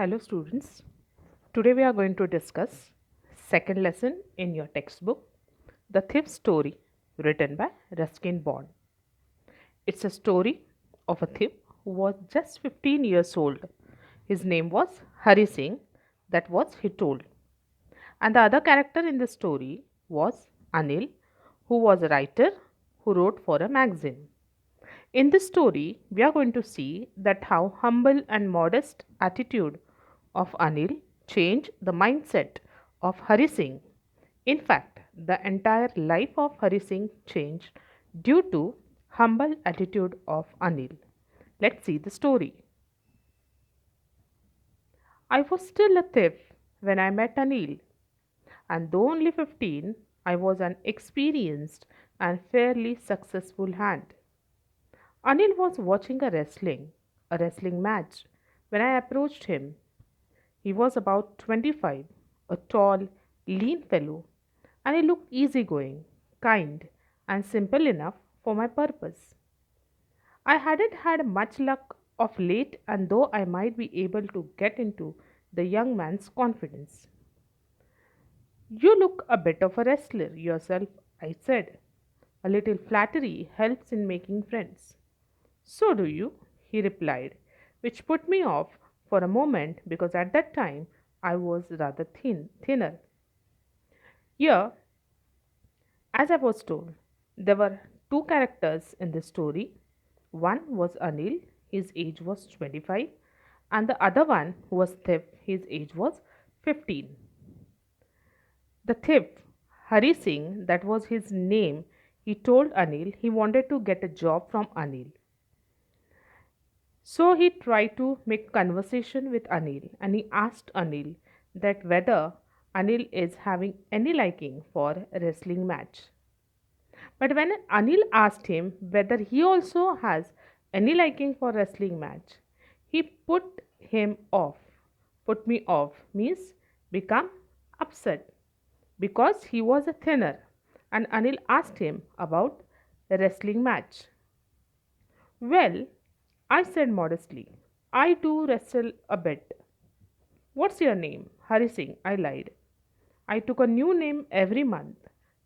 Hello students. Today we are going to discuss second lesson in your textbook, The Thief Story, written by Ruskin Bond. It's a story of a thief who was just 15 years old. His name was Hari Singh, that was he told. And the other character in the story was Anil, who was a writer who wrote for a magazine. In this story, we are going to see that how humble and modest attitude of Anil changed the mindset of Hari Singh. In fact, the entire life of Hari Singh changed due to humble attitude of Anil. Let's see the story. I was still a thief when I met Anil, and though only 15, I was an experienced and fairly successful hand. Anil was watching a wrestling match, when I approached him. He was about 25, a tall, lean fellow, and he looked easygoing, kind, and simple enough for my purpose. I hadn't had much luck of late, and though I might be able to get into the young man's confidence. You look a bit of a wrestler yourself, I said. A little flattery helps in making friends. So do you, he replied, which put me off for a moment because at that time I was rather thinner. Here, as I was told, there were two characters in the story. One was Anil, his age was 25, and the other one was Thief, his age was 15. The thief, Hari Singh, that was his name, he told Anil he wanted to get a job from Anil. So he tried to make conversation with Anil and he asked Anil that whether Anil is having any liking for a wrestling match. But when Anil asked him whether he also has any liking for wrestling match, he put him off. Put me off means become upset because he was a thinner and Anil asked him about a wrestling match. Well, I said modestly, I do wrestle a bit. What's your name? Hari Singh, I lied. I took a new name every month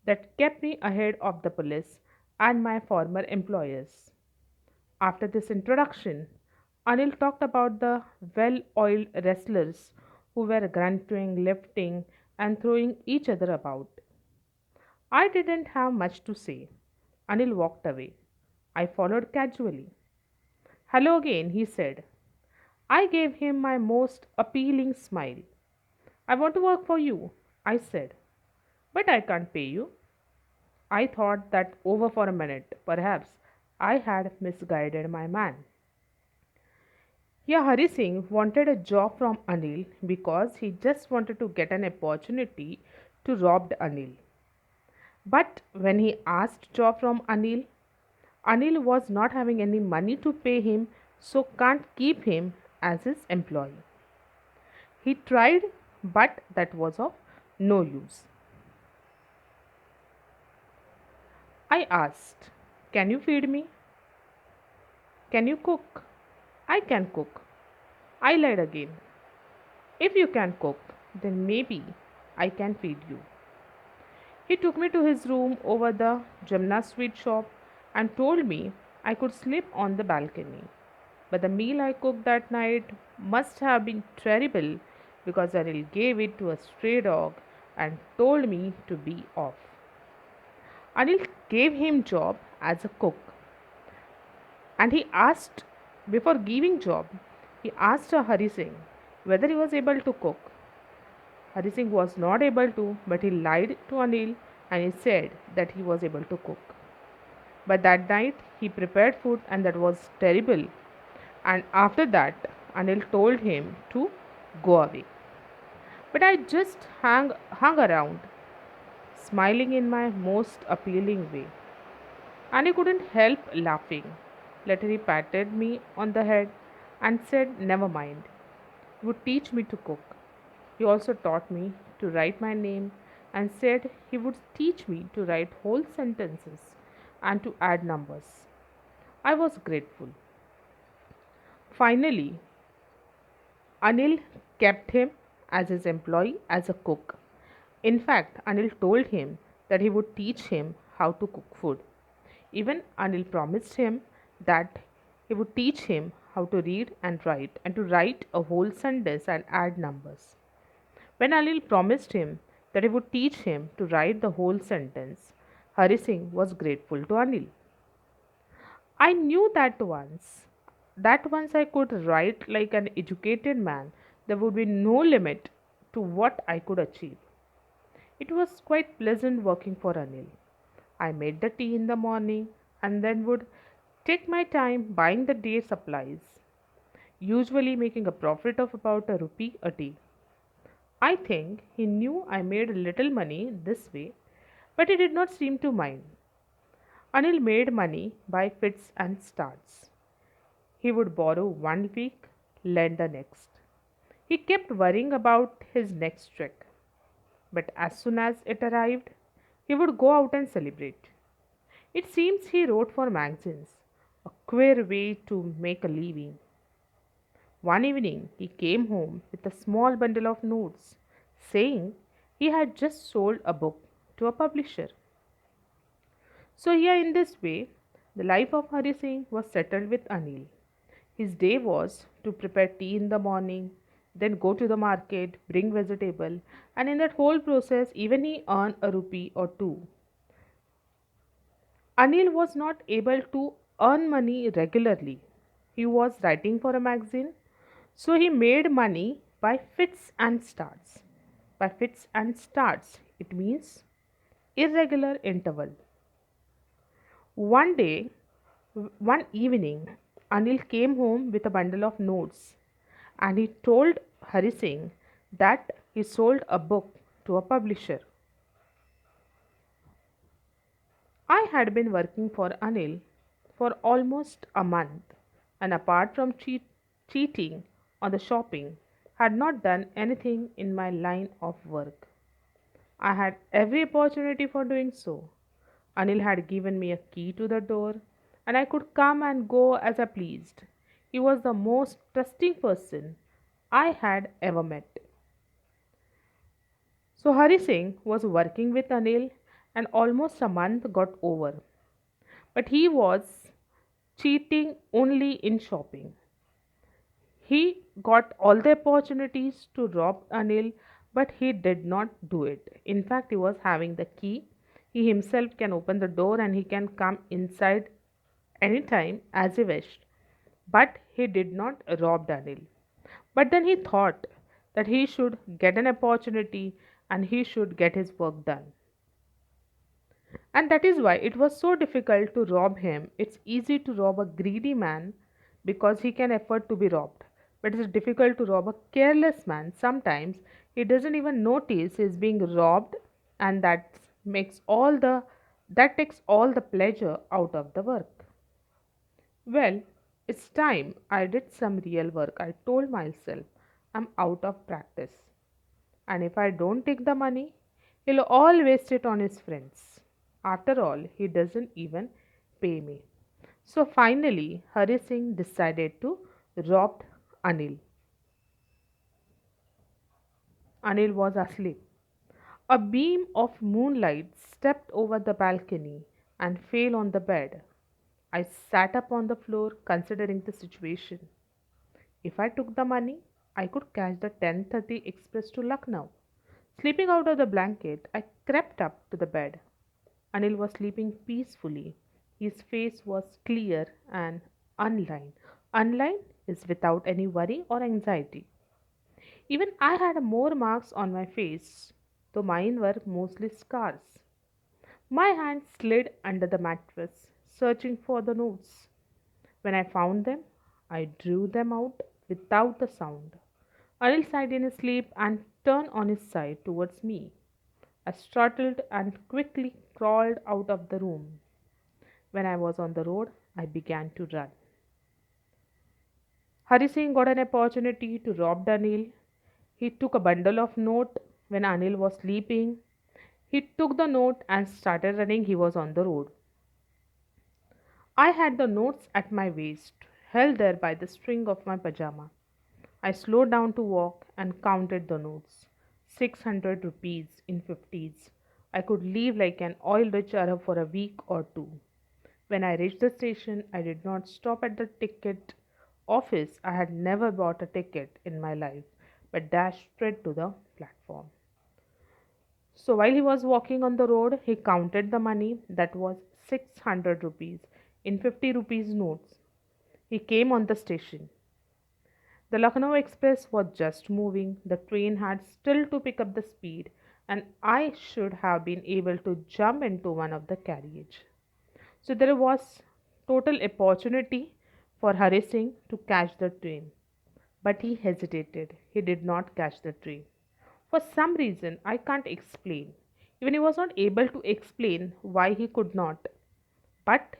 that kept me ahead of the police and my former employers. After this introduction, Anil talked about the well oiled wrestlers who were grunting, lifting, and throwing each other about. I didn't have much to say. Anil walked away. I followed casually. Hello again, he said. I gave him my most appealing smile. I want to work for you, I said, but I can't pay you. I thought that over for a minute. Perhaps I had misguided my man. Yeah, Hari Singh wanted a job from Anil because he just wanted to get an opportunity to rob Anil. But when he asked job from Anil, Anil was not having any money to pay him, so can't keep him as his employee. He tried, but that was of no use. I asked, can you feed me? Can you cook? I can cook. I lied again. If you can cook, then maybe I can feed you. He took me to his room over the Jamna sweet shop and told me I could sleep on the balcony. But the meal I cooked that night must have been terrible because Anil gave it to a stray dog and told me to be off. Anil gave him job as a cook and he asked before giving job he asked Hari Singh whether he was able to cook. Hari Singh was not able to, but he lied to Anil and he said that he was able to cook. But that night he prepared food and that was terrible. And after that, Anil told him to go away. But I just hung around, smiling in my most appealing way. And he couldn't help laughing. Later he patted me on the head and said, never mind, he would teach me to cook. He also taught me to write my name and said he would teach me to write whole sentences and to add numbers. I was grateful. Finally, Anil kept him as his employee as a cook. In fact, Anil told him that he would teach him how to cook food. Even Anil promised him that he would teach him how to read and to write a whole sentence and add numbers. When Anil promised him that he would teach him to write the whole sentence, Hari Singh was grateful to Anil. I knew that once I could write like an educated man, there would be no limit to what I could achieve. It was quite pleasant working for Anil. I made the tea in the morning and then would take my time buying the day supplies, usually making a profit of about a rupee a tea. I think he knew I made little money this way, but he did not seem to mind. Anil made money by fits and starts. He would borrow one week, lend the next. He kept worrying about his next trick, but as soon as it arrived, he would go out and celebrate. It seems he wrote for magazines, a queer way to make a living. One evening, he came home with a small bundle of notes, saying he had just sold a book to a publisher. So, here in this way, the life of Hari Singh was settled with Anil. His day was to prepare tea in the morning, then go to the market, bring vegetable, and in that whole process, even he earned a rupee or two. Anil was not able to earn money regularly. He was writing for a magazine, so he made money by fits and starts. By fits and starts, it means irregular interval. One day, one evening, Anil came home with a bundle of notes and he told Hari Singh that he sold a book to a publisher. I had been working for Anil for almost a month, and apart from cheating on the shopping, had not done anything in my line of work. I had every opportunity for doing so. Anil had given me a key to the door, and I could come and go as I pleased. He was the most trusting person I had ever met. So Hari Singh was working with Anil, and almost a month got over. But he was cheating only in shopping. He got all the opportunities to rob Anil, but he did not do it. In fact, he was having the key. He himself can open the door and he can come inside anytime as he wished. But he did not rob Anil. But then he thought that he should get an opportunity and he should get his work done. And that is why it was so difficult to rob him. It's easy to rob a greedy man because he can afford to be robbed. But it's difficult to rob a careless man. Sometimes he doesn't even notice he's being robbed and makes all the that takes all the pleasure out of the work. Well, it's time I did some real work. I told myself I'm out of practice. And if I don't take the money, he'll all waste it on his friends. After all, he doesn't even pay me. So finally, Hari Singh decided to rob Anil. Anil was asleep. A beam of moonlight stepped over the balcony and fell on the bed. I sat up on the floor considering the situation. If I took the money, I could catch the 10:30 express to Lucknow. Slipping out of the blanket, I crept up to the bed. Anil was sleeping peacefully. His face was clear and unlined. Unlined is without any worry or anxiety. Even I had more marks on my face, though mine were mostly scars. My hand slid under the mattress, searching for the notes. When I found them, I drew them out without a sound. Anil sighed in his sleep and turned on his side towards me. I startled and quickly crawled out of the room. When I was on the road, I began to run. Hari Singh got an opportunity to rob Anil. He took a bundle of note when Anil was sleeping. He took the note and started running. He was on the road. I had the notes at my waist, held there by the string of my pajama. I slowed down to walk and counted the notes. 600 rupees in 50s. I could live like an oil rich Arab for a week or two. When I reached the station, I did not stop at the ticket office. I had never bought a ticket in my life, but dashed straight to the platform. So while he was walking on the road, he counted the money. That was 600 rupees in 50 rupees notes. He came on the station. The Lucknow Express was just moving. The train had still to pick up the speed, and I should have been able to jump into one of the carriage. So there was total opportunity for Hari Singh to catch the train. But he hesitated. He did not catch the train. For some reason I can't explain. Even he was not able to explain why he could not. But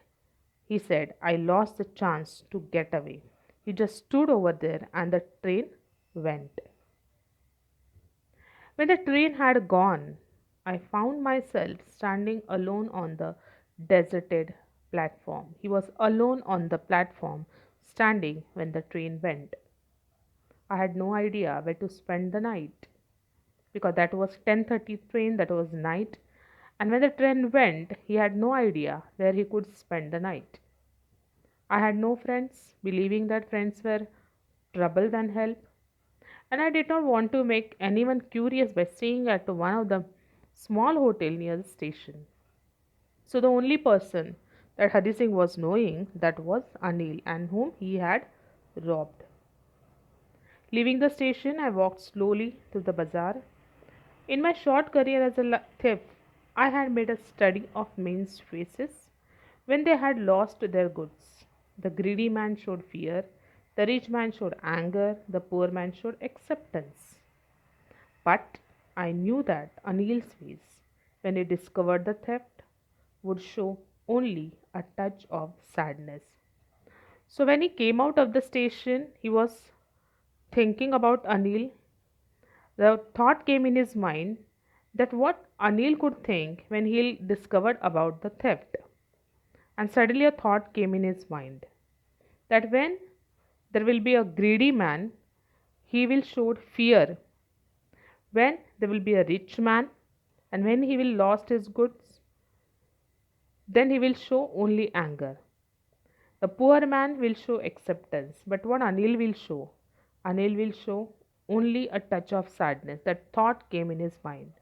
he said, I lost the chance to get away. He just stood over there and the train went. When the train had gone, I found myself standing alone on the deserted platform. He was alone on the platform, standing when the train went. I had no idea where to spend the night because that was 10:30 train, that was night, and when the train went, he had no idea where he could spend the night. I had no friends, believing that friends were trouble than help, and I did not want to make anyone curious by staying at one of the small hotel near the station. So the only person that Hari Singh was knowing that was Anil and whom he had robbed. Leaving the station, I walked slowly to the bazaar. In my short career as a thief, I had made a study of men's faces when they had lost their goods. The greedy man showed fear, the rich man showed anger, the poor man showed acceptance. But I knew that Anil's face, when he discovered the theft, would show only a touch of sadness. So when he came out of the station, he was thinking about Anil. The thought came in his mind that what Anil could think when he discovered about the theft. And suddenly a thought came in his mind that when there will be a greedy man, he will show fear. When there will be a rich man, and when he will lost his goods, then he will show only anger. The poor man will show acceptance, but what Anil will show only a touch of sadness. That thought came in his mind.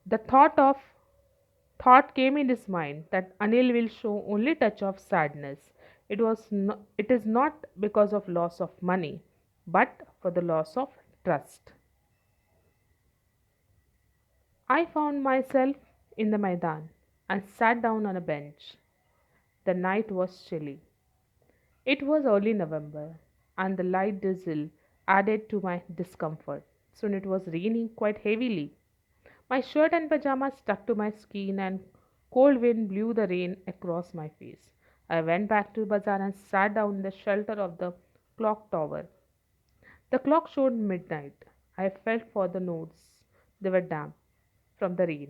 The thought came in his mind that Anil will show only touch of sadness. It is not because of loss of money, but for the loss of trust. I found myself in the Maidan and sat down on a bench. The night was chilly. It was early November, and the light drizzle added to my discomfort. Soon it was raining quite heavily. My shirt and pajamas stuck to my skin, and cold wind blew the rain across my face. I went back to the bazaar and sat down in the shelter of the clock tower. The clock showed midnight. I felt for the notes. They were damp from the rain.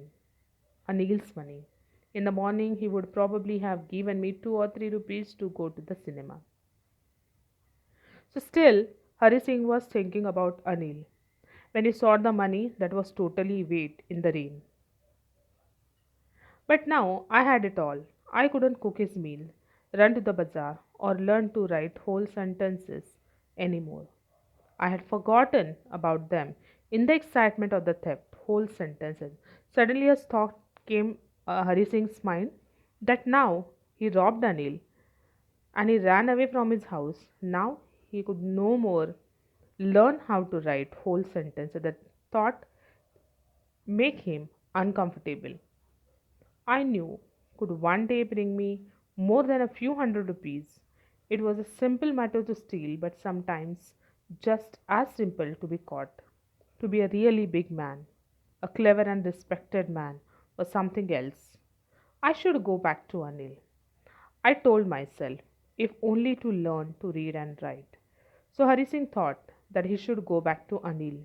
Anil's money. In the morning, he would probably have given me 2 or 3 rupees to go to the cinema. So, still, Hari Singh was thinking about Anil. When he saw the money, that was totally wet in the rain. But now I had it all. I couldn't cook his meal, run to the bazaar, or learn to write whole sentences anymore. I had forgotten about them in the excitement of the theft, whole sentences. Suddenly a thought came Hari Singh's mind that now he robbed Anil and he ran away from his house. Now he could no more learn how to write whole sentences. That thought make him uncomfortable. I knew could one day bring me more than a few hundred rupees. It was a simple matter to steal, but sometimes just as simple to be caught. To be a really big man, a clever and respected man, was something else. I should go back to Anil. I told myself, if only to learn to read and write. So Hari Singh thought that he should go back to Anil.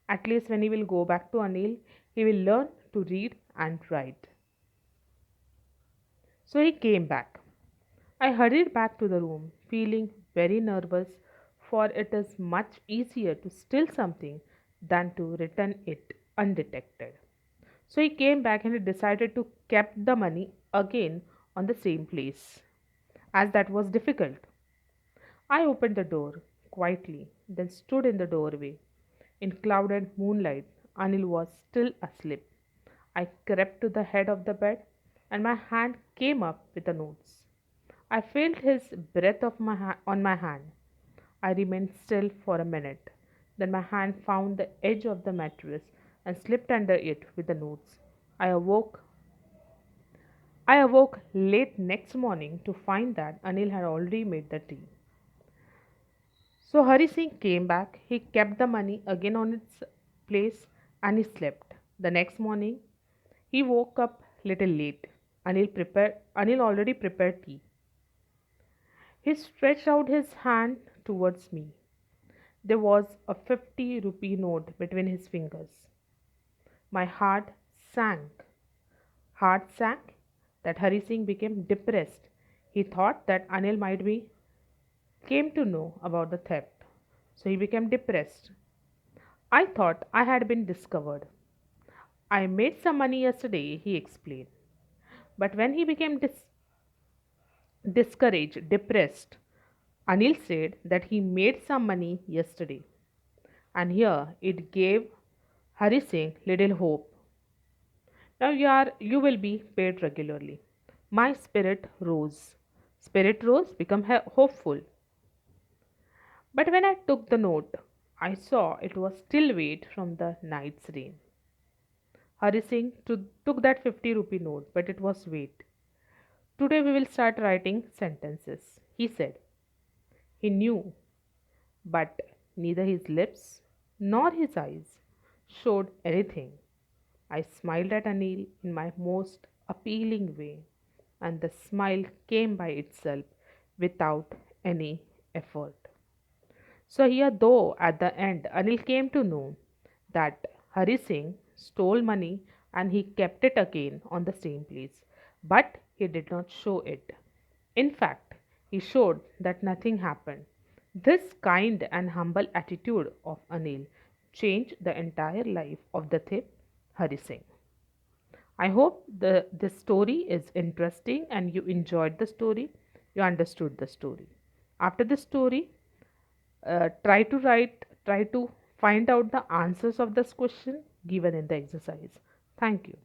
At least when he will go back to Anil, he will learn to read and write. So he came back. I hurried back to the room, feeling very nervous for it is much easier to steal something than to return it undetected. So he came back and he decided to keep the money again on the same place, as that was difficult. I opened the door quietly, then stood in the doorway. In clouded moonlight, Anil was still asleep. I crept to the head of the bed, and my hand came up with the notes. I felt his breath on my hand. I remained still for a minute. Then my hand found the edge of the mattress and slipped under it with the notes. I awoke. I awoke late next morning to find that Anil had already made the tea. So Hari Singh came back. He kept the money again on its place and he slept. The next morning, he woke up little late. Anil already prepared tea. He stretched out his hand towards me. There was a 50 rupee note between his fingers. My heart sank. Heart sank that Hari Singh became depressed. He thought that Anil might be came to know about the theft. So he became depressed. I thought I had been discovered. I made some money yesterday, he explained. But when he became discouraged, depressed, Anil said that he made some money yesterday. And here it gave Hari Singh little hope. Now you will be paid regularly. My spirit rose. Spirit rose, become hopeful. But when I took the note, I saw it was still weight from the night's rain. Hari Singh took that 50 rupee note, but it was weight. Today we will start writing sentences, he said. He knew, but neither his lips nor his eyes showed anything. I smiled at Anil in my most appealing way, and the smile came by itself without any effort. So, here, though, at the end, Anil came to know that Hari Singh stole money and he kept it again on the same place, but he did not show it. In fact, he showed that nothing happened. This kind and humble attitude of Anil changed the entire life of the thief Hari Singh. I hope this story is interesting and you enjoyed the story, you understood the story. After the story, try to find out the answers of this question given in the exercise. Thank you.